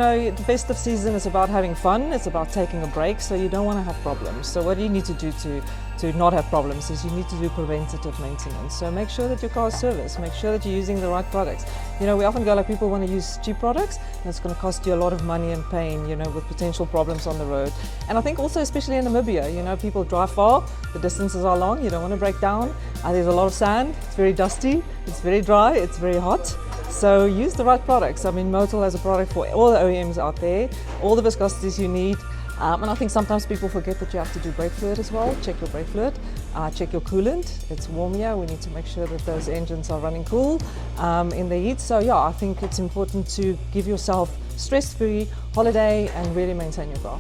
know, the festive season is about having fun, it's about taking a break, so you don't want to have problems. So what you need to do to not have problems is you need to do preventative maintenance. So make sure that your car is serviced, make sure that you're using the right products. You know, we often go like people want to use cheap products, and it's going to cost you a lot of money and pain, you know, with potential problems on the road. And I think also, especially in Namibia, you know, people drive far, the distances are long, you don't want to break down. There's a lot of sand, it's very dusty, it's very dry, it's very hot. So use the right products. I mean, Motul has a product for all the OEMs out there, all the viscosities you need. And I think sometimes people forget that you have to do brake fluid as well. Check your brake fluid, check your coolant. It's warm here. We need to make sure that those engines are running cool in the heat. So yeah, I think it's important to give yourself stress-free holiday and really maintain your car.